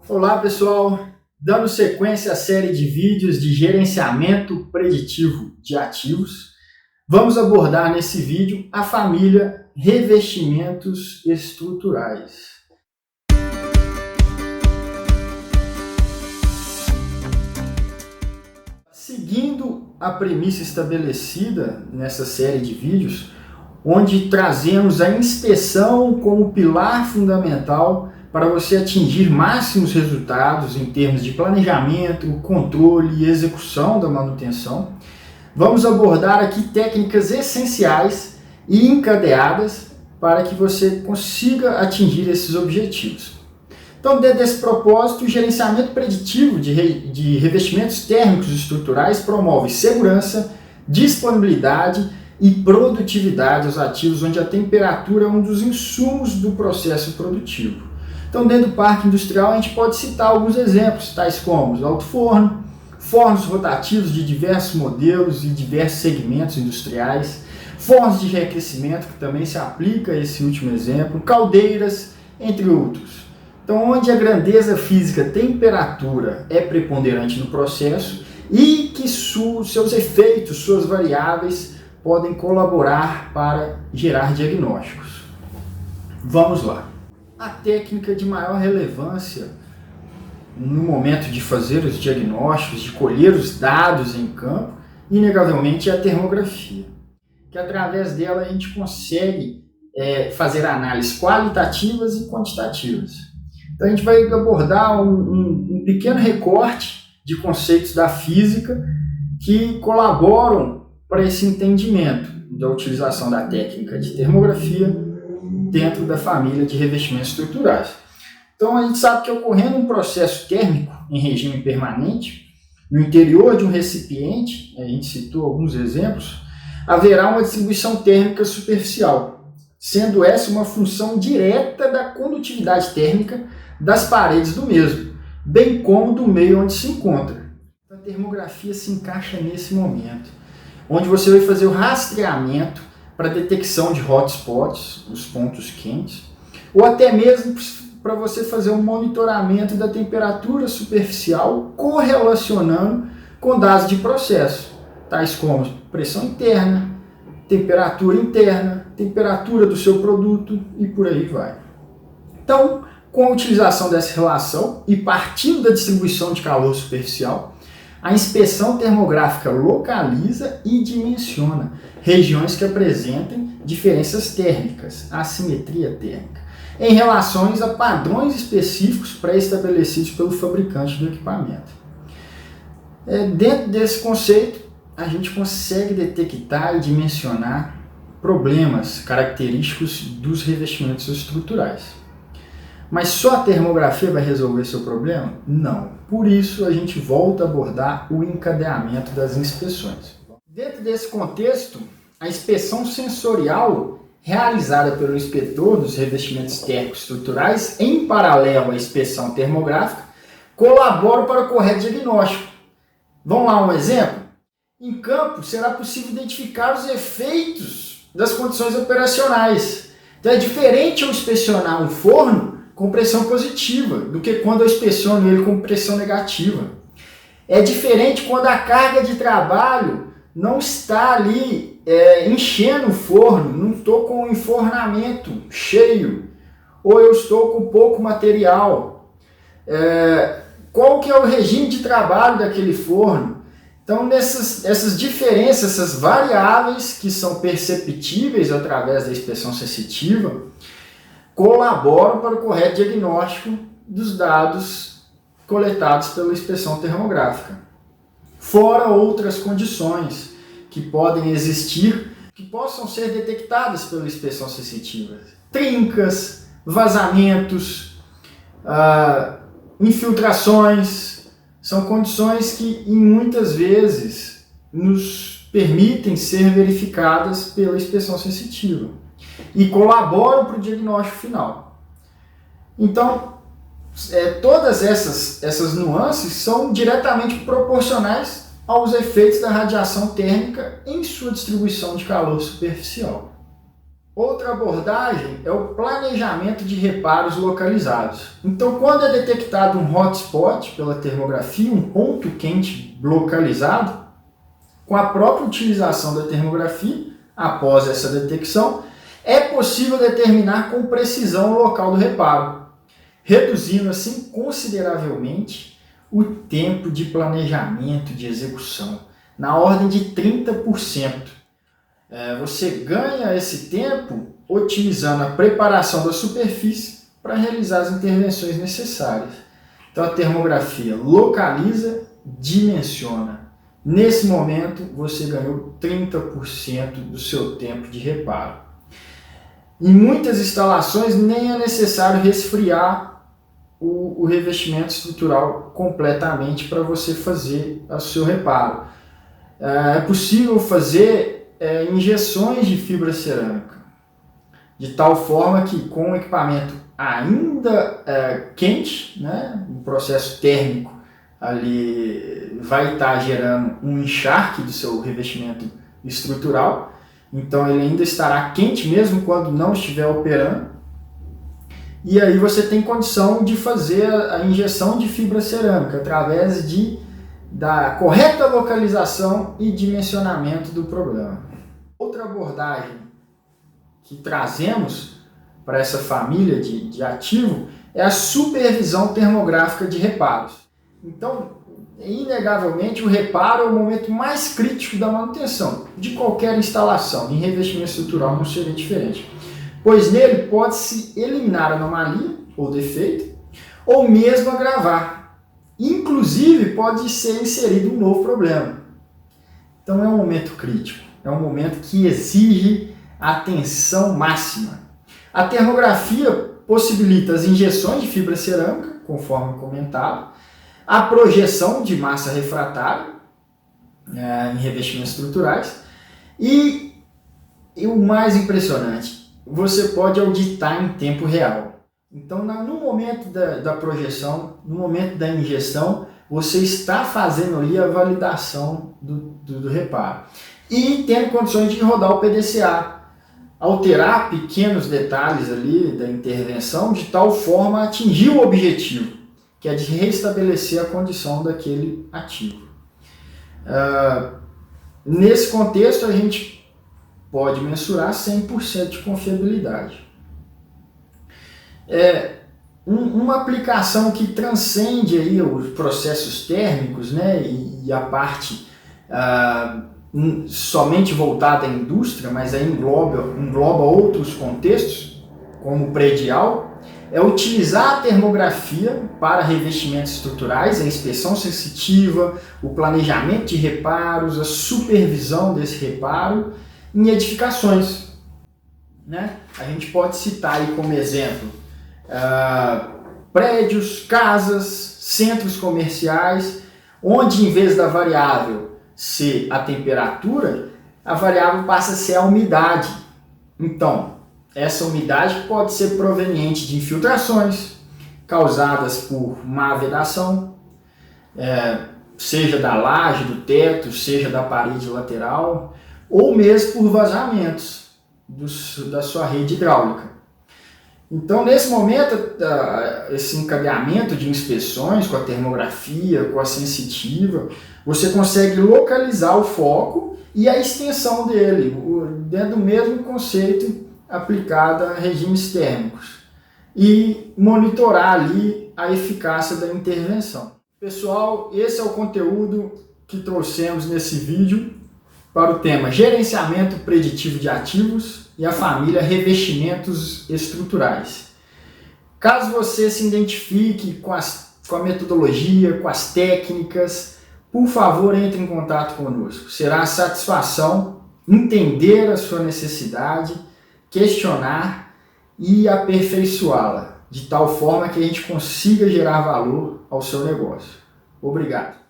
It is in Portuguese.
Olá pessoal, dando sequência à série de vídeos de gerenciamento preditivo de ativos, vamos abordar nesse vídeo a família revestimentos estruturais. Seguindo a premissa estabelecida nessa série de vídeos, onde trazemos a inspeção como pilar fundamental para você atingir máximos resultados em termos de planejamento, controle e execução da manutenção, vamos abordar aqui técnicas essenciais e encadeadas para que você consiga atingir esses objetivos. Então, dentro desse propósito, o gerenciamento preditivo de revestimentos térmicos estruturais promove segurança, disponibilidade e produtividade aos ativos, onde a temperatura é um dos insumos do processo produtivo. Então, dentro do parque industrial, a gente pode citar alguns exemplos, tais como alto forno, fornos rotativos de diversos modelos e diversos segmentos industriais, fornos de reaquecimento, que também se aplica a esse último exemplo, caldeiras, entre outros. Então, onde a grandeza física, temperatura, é preponderante no processo e que seus efeitos, suas variáveis, podem colaborar para gerar diagnósticos. Vamos lá. A técnica de maior relevância no momento de fazer os diagnósticos, de colher os dados em campo, inegavelmente é a termografia, que através dela a gente consegue fazer análises qualitativas e quantitativas. Então a gente vai abordar um pequeno recorte de conceitos da física que colaboram para esse entendimento da utilização da técnica de termografia dentro da família de revestimentos estruturais. Então a gente sabe que ocorrendo um processo térmico em regime permanente, no interior de um recipiente, a gente citou alguns exemplos, haverá uma distribuição térmica superficial, sendo essa uma função direta da condutividade térmica das paredes do mesmo, bem como do meio onde se encontra. A termografia se encaixa nesse momento, onde você vai fazer o rastreamento para detecção de hotspots, os pontos quentes, ou até mesmo para você fazer um monitoramento da temperatura superficial correlacionando com dados de processo, tais como pressão interna, temperatura do seu produto e por aí vai. Então, com a utilização dessa relação e partindo da distribuição de calor superficial, a inspeção termográfica localiza e dimensiona regiões que apresentem diferenças térmicas, assimetria térmica, em relações a padrões específicos pré-estabelecidos pelo fabricante do equipamento. Dentro desse conceito, a gente consegue detectar e dimensionar problemas característicos dos revestimentos estruturais. Mas só a termografia vai resolver seu problema? Não. Por isso, a gente volta a abordar o encadeamento das inspeções. Dentro desse contexto, a inspeção sensorial realizada pelo inspetor dos revestimentos térmicos estruturais, em paralelo à inspeção termográfica, colabora para o correto diagnóstico. Vamos lá um exemplo? Em campo, será possível identificar os efeitos das condições operacionais. Então é diferente eu inspecionar um forno com pressão positiva do que quando eu inspeciono ele com pressão negativa. É diferente quando a carga de trabalho não está ali enchendo o forno, não estou com o enfornamento cheio, ou eu estou com pouco material. Qual que é o regime de trabalho daquele forno? Então, essas diferenças, essas variáveis que são perceptíveis através da inspeção sensitiva, colaboram para o correto diagnóstico dos dados coletados pela inspeção termográfica. Fora outras condições que podem existir, que possam ser detectadas pela inspeção sensitiva. Trincas, vazamentos, infiltrações, são condições que muitas vezes nos permitem ser verificadas pela inspeção sensitiva e colaboram para o diagnóstico final. Então, todas essas nuances são diretamente proporcionais aos efeitos da radiação térmica em sua distribuição de calor superficial. Outra abordagem é o planejamento de reparos localizados. Então, quando é detectado um hotspot pela termografia, um ponto quente localizado, com a própria utilização da termografia, após essa detecção, é possível determinar com precisão o local do reparo, reduzindo assim consideravelmente o tempo de planejamento de execução, na ordem de 30%. Você ganha esse tempo otimizando a preparação da superfície para realizar as intervenções necessárias. Então a termografia localiza, dimensiona. Nesse momento você ganhou 30% do seu tempo de reparo. Em muitas instalações nem é necessário resfriar o revestimento estrutural completamente para você fazer o seu reparo. É possível fazer injeções de fibra cerâmica, de tal forma que com o equipamento ainda quente, né, o processo térmico ali vai estar gerando um encharque do seu revestimento estrutural, então ele ainda estará quente mesmo quando não estiver operando, e aí você tem condição de fazer a injeção de fibra cerâmica através da correta localização e dimensionamento do problema. Outra abordagem que trazemos para essa família de ativo é a supervisão termográfica de reparos. Então, inegavelmente, o reparo é o momento mais crítico da manutenção de qualquer instalação. Em revestimento estrutural não seria diferente, pois nele pode-se eliminar anomalia ou defeito, ou mesmo agravar. Inclusive, pode ser inserido um novo problema. Então, é um momento crítico. É um momento que exige atenção máxima. A termografia possibilita as injeções de fibra cerâmica, conforme comentado, a projeção de massa refratária em revestimentos estruturais e o mais impressionante, você pode auditar em tempo real. Então, no momento da projeção, no momento da injeção, você está fazendo ali a validação do reparo. E tendo condições de rodar o PDCA, alterar pequenos detalhes ali da intervenção de tal forma a atingir o objetivo, que é de restabelecer a condição daquele ativo. Nesse contexto, a gente pode mensurar 100% de confiabilidade. Uma aplicação que transcende aí os processos térmicos, né, e a parte somente voltada à indústria, mas aí engloba outros contextos, como o predial, é utilizar a termografia para revestimentos estruturais, a inspeção sensitiva, o planejamento de reparos, a supervisão desse reparo em edificações, né? A gente pode citar aí como exemplo prédios, casas, centros comerciais, onde em vez da variável ser a temperatura, a variável passa a ser a umidade. Então, essa umidade pode ser proveniente de infiltrações causadas por má vedação, seja da laje, do teto, seja da parede lateral, ou mesmo por vazamentos da sua rede hidráulica. Então, nesse momento, esse encadeamento de inspeções com a termografia, com a sensitiva, você consegue localizar o foco e a extensão dele, dentro do mesmo conceito aplicado a regimes térmicos, e monitorar ali a eficácia da intervenção. Pessoal, esse é o conteúdo que trouxemos nesse vídeo para o tema gerenciamento preditivo de ativos e a família revestimentos estruturais. Caso você se identifique com a metodologia, com as técnicas, por favor, entre em contato conosco. Será uma satisfação entender a sua necessidade, questionar e aperfeiçoá-la, de tal forma que a gente consiga gerar valor ao seu negócio. Obrigado.